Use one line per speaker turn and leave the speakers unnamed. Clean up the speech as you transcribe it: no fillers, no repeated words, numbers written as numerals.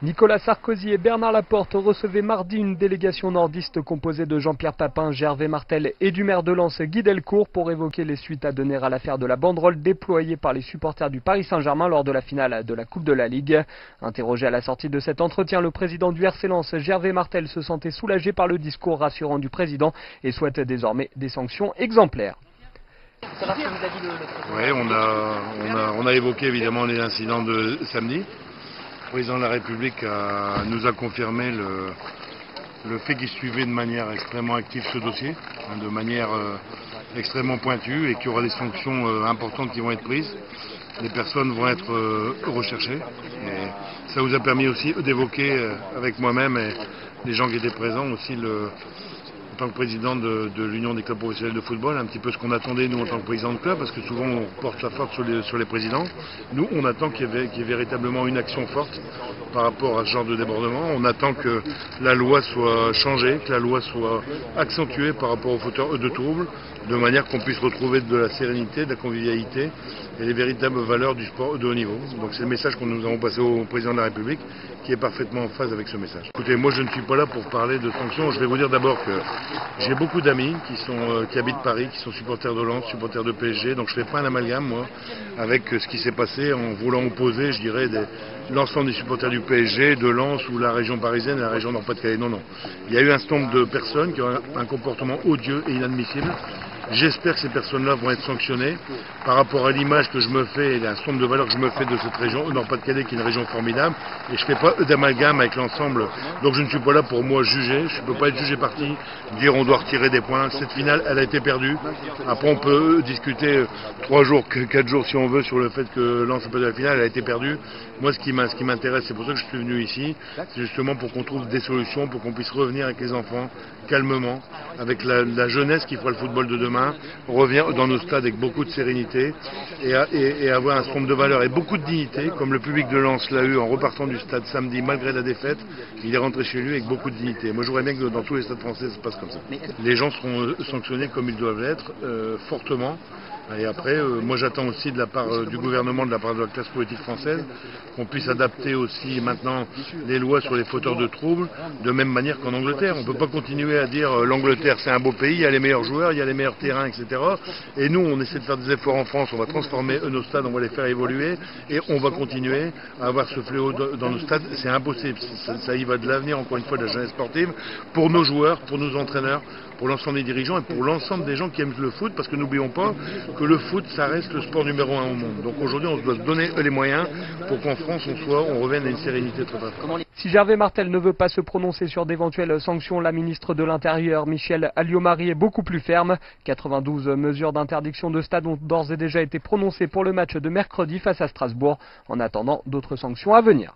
Nicolas Sarkozy et Bernard Laporte recevaient mardi une délégation nordiste composée de Jean-Pierre Papin, Gervais Martel et du maire de Lens, Guy Delcourt, pour évoquer les suites à donner à l'affaire de la banderole déployée par les supporters du Paris Saint-Germain lors de la finale de la Coupe de la Ligue. Interrogé à la sortie de cet entretien, le président du RC Lens, Gervais Martel, se sentait soulagé par le discours rassurant du président et souhaite désormais des sanctions exemplaires.
Oui, on a évoqué évidemment les incidents de samedi. Le président de la République nous a confirmé le fait qu'il suivait de manière extrêmement active ce dossier, de manière extrêmement pointue, et qu'il y aura des sanctions importantes qui vont être prises. Les personnes vont être recherchées. Et ça vous a permis aussi d'évoquer avec moi-même et les gens qui étaient présents aussi en tant que président de l'Union des clubs professionnels de football, un petit peu ce qu'on attendait nous en tant que président de club, parce que souvent on porte la faute sur les présidents. Nous, on attend qu'il y ait véritablement une action forte par rapport à ce genre de débordement. On attend que la loi soit changée, que la loi soit accentuée par rapport aux fauteurs de troubles, de manière qu'on puisse retrouver de la sérénité, de la convivialité et les véritables valeurs du sport de haut niveau. Donc c'est le message que nous avons passé au président de la République, qui est parfaitement en phase avec ce message. Écoutez, moi je ne suis pas là pour parler de sanctions. Je vais vous dire d'abord que j'ai beaucoup d'amis qui habitent Paris, qui sont supporters de Lens, supporters de PSG, donc je ne fais pas un amalgame, moi, avec ce qui s'est passé en voulant opposer, je dirais, l'ensemble des supporters du PSG, de Lens ou la région parisienne et la région Nord-Pas-de-Calais. Non, non. Il y a eu un certain nombre de personnes qui ont un comportement odieux et inadmissible. J'espère que ces personnes-là vont être sanctionnées par rapport à l'image que je me fais et à un certain nombre de valeurs que je me fais de cette région, Nord-Pas-de-Calais, qui est une région formidable. Et je ne fais pas d'amalgame avec l'ensemble. Donc je ne suis pas là pour moi juger. Je ne peux pas être jugé parti, dire on doit retirer des points. Cette finale, elle a été perdue. Après, on peut discuter 3 jours, 4 jours si on veut, sur le fait que Lens n'a pas de la finale, elle a été perdue. Moi, ce qui m'intéresse, c'est pour ça que je suis venu ici, c'est justement pour qu'on trouve des solutions, pour qu'on puisse revenir avec les enfants, calmement, avec la jeunesse qui fera le football de demain, revenir dans nos stades avec beaucoup de sérénité et avoir un certain nombre de valeurs et beaucoup de dignité, comme le public de Lens l'a eu en repartant du stade samedi, malgré la défaite. Il est rentré chez lui avec beaucoup de dignité. Moi, j'aurais bien que dans tous les stades français, ça se passe comme ça. Les gens seront sanctionnés comme ils doivent l'être, fortement. Et après, moi j'attends aussi de la part du gouvernement, de la part de la classe politique française, qu'on puisse adapter aussi maintenant les lois sur les fauteurs de troubles, de même manière qu'en Angleterre. On ne peut pas continuer à dire l'Angleterre c'est un beau pays, il y a les meilleurs joueurs, il y a les meilleurs terrains, etc. Et nous, on essaie de faire des efforts en France, on va transformer nos stades, on va les faire évoluer, et on va continuer à avoir ce fléau dans nos stades. C'est impossible, ça y va de l'avenir, encore une fois, de la jeunesse sportive, pour nos joueurs, pour nos entraîneurs, pour l'ensemble des dirigeants et pour l'ensemble des gens qui aiment le foot, parce que n'oublions pas que le foot, ça reste le sport numéro 1 au monde. Donc aujourd'hui, on doit se donner les moyens pour qu'en France, on revienne à une sérénité très très forte.
Si Gervais Martel ne veut pas se prononcer sur d'éventuelles sanctions, la ministre de l'Intérieur, Michèle Alliot-Marie, est beaucoup plus ferme. 92 mesures d'interdiction de stade ont d'ores et déjà été prononcées pour le match de mercredi face à Strasbourg, en attendant d'autres sanctions à venir.